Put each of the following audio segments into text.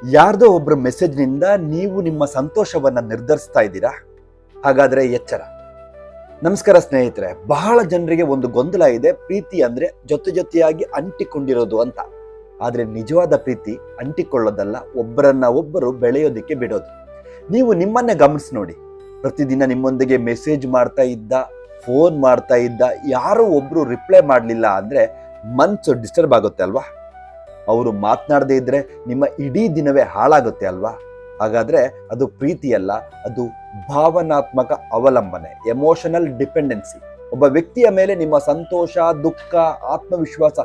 ಯಾರ್ದೋ ಒಬ್ಬರ ಮೆಸೇಜ್ನಿಂದ ನೀವು ನಿಮ್ಮ ಸಂತೋಷವನ್ನ ನಿರ್ಧರಿಸ್ತಾ ಇದ್ದೀರಾ? ಹಾಗಾದ್ರೆ ಎಚ್ಚರ. ನಮಸ್ಕಾರ ಸ್ನೇಹಿತರೆ. ಬಹಳ ಜನರಿಗೆ ಒಂದು ಗೊಂದಲ ಇದೆ, ಪ್ರೀತಿ ಅಂದ್ರೆ ಜೊತೆ ಜೊತೆಯಾಗಿ ಅಂಟಿಕೊಂಡಿರೋದು ಅಂತ. ಆದ್ರೆ ನಿಜವಾದ ಪ್ರೀತಿ ಅಂಟಿಕೊಳ್ಳೋದಲ್ಲ, ಒಬ್ಬರನ್ನ ಒಬ್ಬರು ಬೆಳೆಯೋದಿಕ್ಕೆ ಬಿಡೋದು. ನೀವು ನಿಮ್ಮನ್ನೇ ಗಮನಿಸಿ ನೋಡಿ. ಪ್ರತಿದಿನ ನಿಮ್ಮೊಂದಿಗೆ ಮೆಸೇಜ್ ಮಾಡ್ತಾ ಇದ್ದ, ಫೋನ್ ಮಾಡ್ತಾ ಇದ್ದ ಯಾರೋ ಒಬ್ರು ರಿಪ್ಲೈ ಮಾಡಲಿಲ್ಲ ಅಂದ್ರೆ ಮನ್ಸು ಡಿಸ್ಟರ್ಬ್ ಆಗುತ್ತೆ ಅಲ್ವಾ? ಅವರು ಮಾತನಾಡದೇ ಇದ್ರೆ ನಿಮ್ಮ ಇಡೀ ದಿನವೇ ಹಾಳಾಗುತ್ತೆ ಅಲ್ವಾ? ಹಾಗಾದ್ರೆ ಅದು ಪ್ರೀತಿಯಲ್ಲ, ಅದು ಭಾವನಾತ್ಮಕ ಅವಲಂಬನೆ, ಎಮೋಷನಲ್ ಡಿಪೆಂಡೆನ್ಸಿ. ಒಬ್ಬ ವ್ಯಕ್ತಿಯ ಮೇಲೆ ನಿಮ್ಮ ಸಂತೋಷ, ದುಃಖ, ಆತ್ಮವಿಶ್ವಾಸ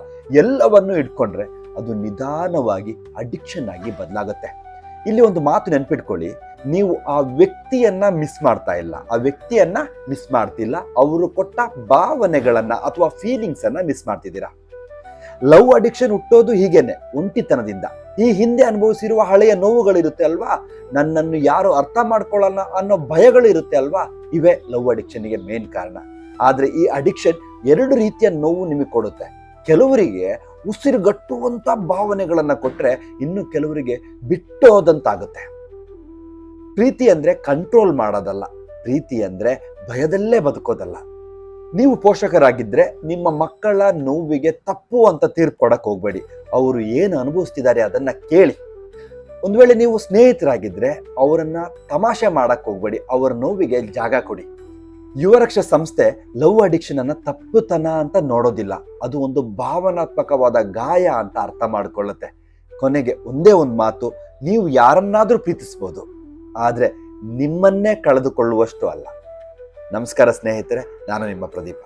ಎಲ್ಲವನ್ನೂ ಇಟ್ಕೊಂಡ್ರೆ ಅದು ನಿಧಾನವಾಗಿ ಅಡಿಕ್ಷನ್ ಆಗಿ ಬದಲಾಗುತ್ತೆ. ಇಲ್ಲಿ ಒಂದು ಮಾತು ನೆನ್ಪಿಟ್ಕೊಳ್ಳಿ, ನೀವು ಆ ವ್ಯಕ್ತಿಯನ್ನ ಮಿಸ್ ಮಾಡ್ತಾ ಇಲ್ಲ, ಆ ವ್ಯಕ್ತಿಯನ್ನ ಮಿಸ್ ಮಾಡ್ತಿಲ್ಲ, ಅವರು ಕೊಟ್ಟ ಭಾವನೆಗಳನ್ನ ಅಥವಾ ಫೀಲಿಂಗ್ಸ್ ಅನ್ನ ಮಿಸ್ ಮಾಡ್ತಿದ್ದೀರಾ. ಲವ್ ಅಡಿಕ್ಷನ್ ಹುಟ್ಟೋದು ಹೀಗೇನೆ, ಒಂಟಿತನದಿಂದ. ಈ ಹಿಂದೆ ಅನುಭವಿಸಿರುವ ಹಳೆಯ ನೋವುಗಳಿರುತ್ತೆ ಅಲ್ವಾ, ನನ್ನನ್ನು ಯಾರು ಅರ್ಥ ಮಾಡ್ಕೊಳ್ಳಲ್ಲ ಅನ್ನೋ ಭಯಗಳು ಇರುತ್ತೆ ಅಲ್ವಾ, ಇವೇ ಲವ್ ಅಡಿಕ್ಷನ್ಗೆ ಮೇನ್ ಕಾರಣ. ಆದ್ರೆ ಈ ಅಡಿಕ್ಷನ್ ಎರಡು ರೀತಿಯ ನೋವು ನಿಮಗೆ ಕೊಡುತ್ತೆ. ಕೆಲವರಿಗೆ ಉಸಿರುಗಟ್ಟುವಂತ ಭಾವನೆಗಳನ್ನ ಕೊಟ್ರೆ, ಇನ್ನು ಕೆಲವರಿಗೆ ಬಿಟ್ಟು ಹೋದಂತಾಗುತ್ತೆ. ಪ್ರೀತಿ ಅಂದ್ರೆ ಕಂಟ್ರೋಲ್ ಮಾಡೋದಲ್ಲ, ಪ್ರೀತಿ ಅಂದ್ರೆ ಭಯದಲ್ಲೇ ಬದುಕೋದಲ್ಲ. ನೀವು ಪೋಷಕರಾಗಿದ್ರೆ ನಿಮ್ಮ ಮಕ್ಕಳ ನೋವಿಗೆ ತಪ್ಪು ಅಂತ ತೀರ್ಪು ಕೊಡಕ್ ಹೋಗ್ಬೇಡಿ. ಅವರು ಏನು ಅನುಭವಿಸ್ತಿದ್ದಾರೆ ಅದನ್ನ ಕೇಳಿ. ಒಂದ್ ವೇಳೆ ನೀವು ಸ್ನೇಹಿತರಾಗಿದ್ರೆ ಅವರನ್ನ ತಮಾಷೆ ಮಾಡಕ್ ಹೋಗ್ಬೇಡಿ, ಅವರ ನೋವಿಗೆ ಜಾಗ ಕೊಡಿ. ಯುವರಕ್ಷ ಸಂಸ್ಥೆ ಲವ್ ಅಡಿಕ್ಷನ್ ಅನ್ನ ತಪ್ಪುತನ ಅಂತ ನೋಡೋದಿಲ್ಲ, ಅದು ಒಂದು ಭಾವನಾತ್ಮಕವಾದ ಗಾಯ ಅಂತ ಅರ್ಥ ಮಾಡ್ಕೊಳ್ಳುತ್ತೆ. ಕೊನೆಗೆ ಒಂದೇ ಒಂದು ಮಾತು, ನೀವು ಯಾರನ್ನಾದ್ರೂ ಪ್ರೀತಿಸ್ಬೋದು, ಆದ್ರೆ ನಿಮ್ಮನ್ನೇ ಕಳೆದುಕೊಳ್ಳುವಷ್ಟು ಅಲ್ಲ. ನಮಸ್ಕಾರ ಸ್ನೇಹಿತರೆ, ನಾನು ನಿಮ್ಮ ಪ್ರದೀಪ.